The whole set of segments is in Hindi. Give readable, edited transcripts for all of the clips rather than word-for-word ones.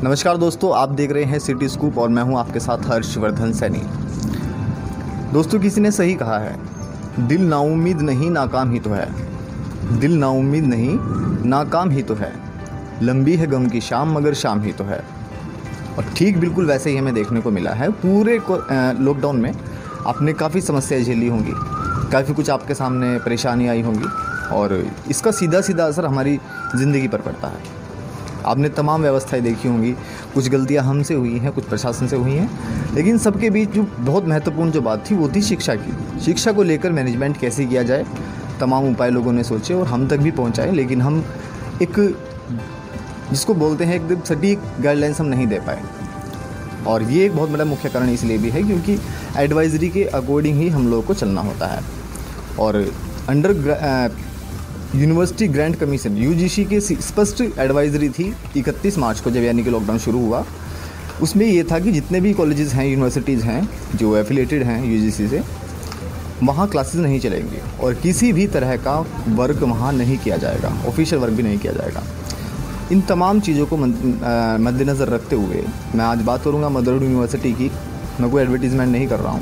नमस्कार दोस्तों, आप देख रहे हैं सिटी स्कूप और मैं हूं आपके साथ हर्षवर्धन सैनी। दोस्तों, किसी ने सही कहा है, दिल नाउम्मीद नहीं नाकाम ही तो है। दिल नाउम्मीद नहीं नाकाम ही तो है। लंबी है गम की शाम मगर शाम ही तो है। और ठीक बिल्कुल वैसे ही हमें देखने को मिला है। पूरे लॉकडाउन में आपने काफ़ी समस्याएं झेली होंगी, काफ़ी कुछ आपके सामने परेशानी आई होंगी और इसका सीधा सीधा असर हमारी ज़िंदगी पर पड़ता है। आपने तमाम व्यवस्थाएं देखी होंगी, कुछ गलतियां हमसे हुई हैं, कुछ प्रशासन से हुई हैं, लेकिन सबके बीच जो बहुत महत्वपूर्ण जो बात थी वो थी शिक्षा की। शिक्षा को लेकर मैनेजमेंट कैसे किया जाए, तमाम उपाय लोगों ने सोचे और हम तक भी पहुंचाए, लेकिन हम एक जिसको बोलते हैं एकदम सटीक गाइडलाइंस हम नहीं दे पाए। और ये एक बहुत बड़ा मुख्य कारण इसलिए भी है क्योंकि एडवाइजरी के अकॉर्डिंग ही हम लोगों को चलना होता है। और यूनिवर्सिटी ग्रांट कमीशन यूजीसी के स्पष्ट एडवाइजरी थी 31 मार्च को, जब यानी कि लॉकडाउन शुरू हुआ। उसमें ये था कि जितने भी कॉलेजेस हैं, यूनिवर्सिटीज़ हैं जो एफिलेटेड हैं यूजीसी से, वहाँ क्लासेस नहीं चलेंगी और किसी भी तरह का वर्क वहाँ नहीं किया जाएगा, ऑफिशियल वर्क भी नहीं किया जाएगा। इन तमाम चीज़ों को मद्देनज़र रखते हुए मैं आज बात करूँगा मदरहुड यूनिवर्सिटी की। मैं कोई एडवर्टीज़मेंट नहीं कर रहा हूँ,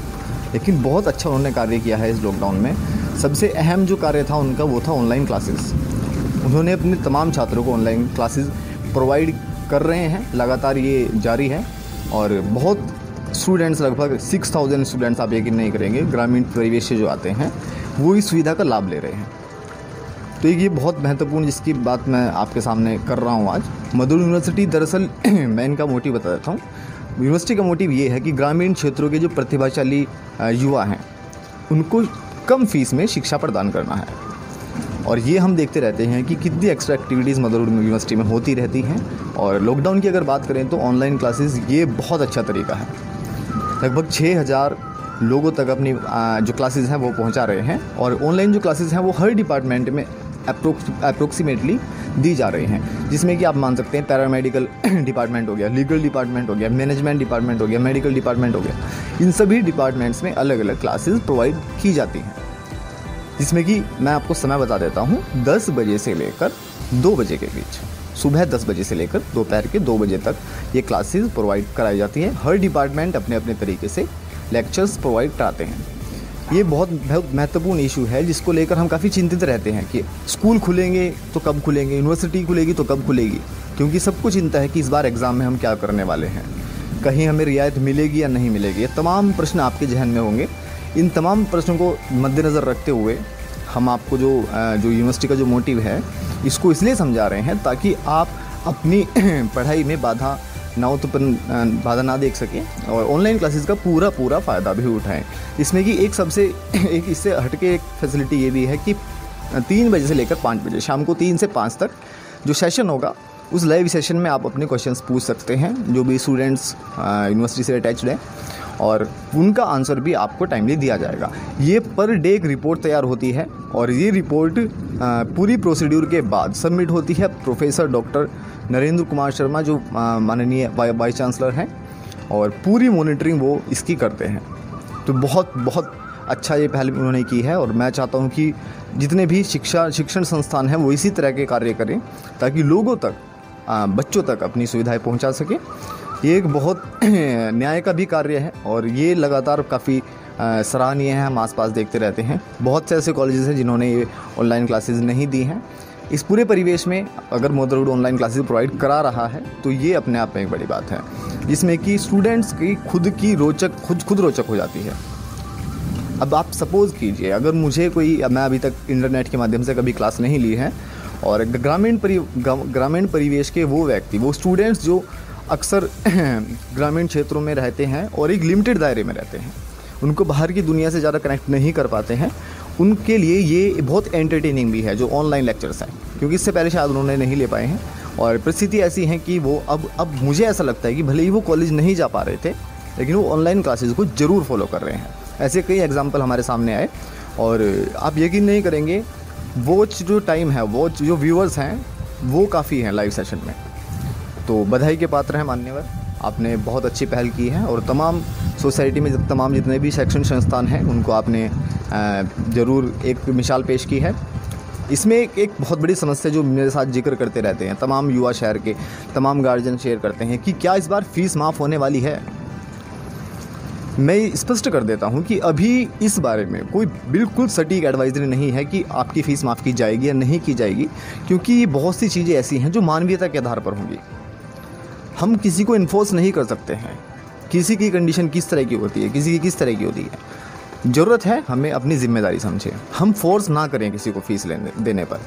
लेकिन बहुत अच्छा उन्होंने कार्य किया है इस लॉकडाउन में। सबसे अहम जो कार्य था उनका वो था ऑनलाइन क्लासेस। उन्होंने अपने तमाम छात्रों को ऑनलाइन क्लासेस प्रोवाइड कर रहे हैं, लगातार ये जारी है। और बहुत स्टूडेंट्स, लगभग 6000 स्टूडेंट्स, आप यकीन नहीं करेंगे, ग्रामीण परिवेश से जो आते हैं वो इस सुविधा का लाभ ले रहे हैं। तो ये बहुत महत्वपूर्ण जिसकी बात मैं आपके सामने कर रहा हूँ आज। मदरहुड यूनिवर्सिटी, दरअसल मैं इनका मोटिव बता देता हूँ। यूनिवर्सिटी का मोटिव ये है कि ग्रामीण क्षेत्रों के जो प्रतिभाशाली युवा हैं उनको कम फीस में शिक्षा प्रदान करना है। और ये हम देखते रहते हैं कि कितनी एक्स्ट्रा एक्टिविटीज़ मदरहुड यूनिवर्सिटी में होती रहती हैं। और लॉकडाउन की अगर बात करें तो ऑनलाइन क्लासेस ये बहुत अच्छा तरीका है। लगभग 6000 लोगों तक अपनी जो क्लासेस हैं वो पहुंचा रहे हैं। और ऑनलाइन जो क्लासेस हैं वो हर डिपार्टमेंट में अप्रोक्सीमेटली दी जा रही हैं, जिसमें कि आप मान सकते हैं पैरामेडिकल डिपार्टमेंट हो गया, लीगल डिपार्टमेंट हो गया, मैनेजमेंट डिपार्टमेंट हो गया, मेडिकल डिपार्टमेंट हो गया। इन सभी डिपार्टमेंट्स में अलग अलग क्लासेस प्रोवाइड की जाती हैं, जिसमें कि मैं आपको समय बता देता हूँ, 10 बजे से लेकर 2 बजे के बीच, सुबह 10 बजे से लेकर दोपहर के 2 बजे तक ये क्लासेस प्रोवाइड कराई जाती हैं। हर डिपार्टमेंट अपने अपने तरीके से लेक्चर्स प्रोवाइड कराते हैं। ये बहुत महत्वपूर्ण इशू है जिसको लेकर हम काफ़ी चिंतित रहते हैं कि स्कूल खुलेंगे तो कब खुलेंगे, यूनिवर्सिटी खुलेगी तो कब खुलेगी, क्योंकि सबको चिंता है कि इस बार एग्ज़ाम में हम क्या करने वाले हैं, कहीं हमें रियायत मिलेगी या नहीं मिलेगी। ये तमाम प्रश्न आपके जहन में होंगे। इन तमाम प्रश्नों को मद्देनज़र रखते हुए हम आपको जो यूनिवर्सिटी का जो मोटिव है इसको इसलिए समझा रहे हैं ताकि आप अपनी पढ़ाई में बाधा ना देख सकें और ऑनलाइन क्लासेस का पूरा फ़ायदा भी उठाएं। इसमें कि एक इससे हटके एक फैसिलिटी ये भी है कि 3 बजे से लेकर 5 बजे, शाम को 3 से 5 तक जो सेशन होगा उस लाइव सेशन में आप अपने क्वेश्चंस पूछ सकते हैं, जो भी स्टूडेंट्स यूनिवर्सिटी से अटैच्ड हैं, और उनका आंसर भी आपको टाइमली दिया जाएगा। ये पर डे एक रिपोर्ट तैयार होती है और ये रिपोर्ट पूरी प्रोसीड्यूर के बाद सबमिट होती है प्रोफेसर डॉक्टर नरेंद्र कुमार शर्मा, जो माननीय वाइस चांसलर हैं, और पूरी मॉनिटरिंग वो इसकी करते हैं। तो बहुत अच्छा ये पहल उन्होंने की है और मैं चाहता हूँ कि जितने भी शिक्षण संस्थान हैं वो इसी तरह के कार्य करें ताकि लोगों तक, बच्चों तक अपनी सुविधाएं पहुँचा सकें। ये एक बहुत न्याय का भी कार्य है और ये लगातार काफ़ी सराहनीय है। हम आसपास देखते रहते हैं बहुत से ऐसे कॉलेजेस हैं जिन्होंने ये ऑनलाइन क्लासेस नहीं दी हैं। इस पूरे परिवेश में अगर मदरहुड ऑनलाइन क्लासेस प्रोवाइड करा रहा है तो ये अपने आप में एक बड़ी बात है, जिसमें कि स्टूडेंट्स की खुद रोचक हो जाती है। अब आप सपोज़ कीजिए, अगर मैं अभी तक इंटरनेट के माध्यम से कभी क्लास नहीं ली है और ग्रामीण परिवेश के वो व्यक्ति, वो स्टूडेंट्स जो अक्सर ग्रामीण क्षेत्रों में रहते हैं और एक लिमिटेड दायरे में रहते हैं, उनको बाहर की दुनिया से ज़्यादा कनेक्ट नहीं कर पाते हैं, उनके लिए ये बहुत एंटरटेनिंग भी है जो ऑनलाइन लेक्चर्स हैं, क्योंकि इससे पहले शायद उन्होंने नहीं ले पाए हैं। और परिस्थिति ऐसी है कि वो अब मुझे ऐसा लगता है कि भले ही वो कॉलेज नहीं जा पा रहे थे, लेकिन वो ऑनलाइन क्लासेस को ज़रूर फॉलो कर रहे हैं। ऐसे कई एग्जाम्पल हमारे सामने आए और आप यकीन नहीं करेंगे, वॉच जो टाइम है, वॉच जो व्यूअर्स हैं वो काफ़ी हैं लाइव सेशन में। तो बधाई के पात्र हैं मान्यवर, आपने बहुत अच्छी पहल की है और तमाम सोसाइटी में तमाम जितने भी शैक्षणिक संस्थान हैं उनको आपने ज़रूर एक मिसाल पेश की है। इसमें एक बहुत बड़ी समस्या जो मेरे साथ जिक्र करते रहते हैं तमाम युवा शहर के, तमाम गार्जियन शेयर करते हैं कि क्या इस बार फ़ीस माफ़ होने वाली है। मैं स्पष्ट कर देता हूं कि अभी इस बारे में कोई बिल्कुल सटीक एडवाइजरी नहीं है कि आपकी फ़ीस माफ़ की जाएगी या नहीं की जाएगी, क्योंकि ये बहुत सी चीज़ें ऐसी हैं जो मानवीयता के आधार पर होंगी। हम किसी को इन्फोर्स नहीं कर सकते हैं, किसी की कंडीशन किस तरह की होती है, किसी की किस तरह की होती है। ज़रूरत है हमें अपनी जिम्मेदारी समझें, हम फोर्स ना करें किसी को फ़ीस देने पर,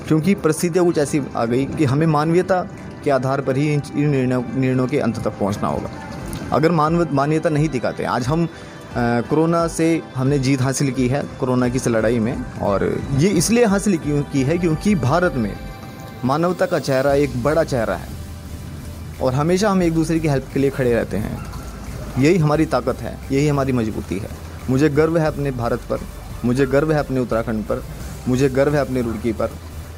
क्योंकि परिस्थितियाँ कुछ ऐसी आ गई कि हमें मानवीयता के आधार पर ही इन निर्णयों के अंत तक पहुँचना होगा। अगर मानवीयता नहीं दिखाते, आज हम कोरोना से हमने जीत हासिल की है, कोरोना की इस लड़ाई में, और ये इसलिए हासिल की है क्योंकि भारत में मानवता का चेहरा एक बड़ा चेहरा है और हमेशा हम एक दूसरे की हेल्प के लिए खड़े रहते हैं। यही हमारी ताकत है, यही हमारी मजबूती है। मुझे गर्व है अपने भारत पर, मुझे गर्व है अपने उत्तराखंड पर, मुझे गर्व है अपने रुड़की पर।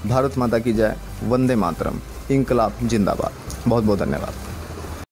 भारत माता की जय, वंदे मातरम, इंकलाब जिंदाबाद। बहुत बहुत धन्यवाद।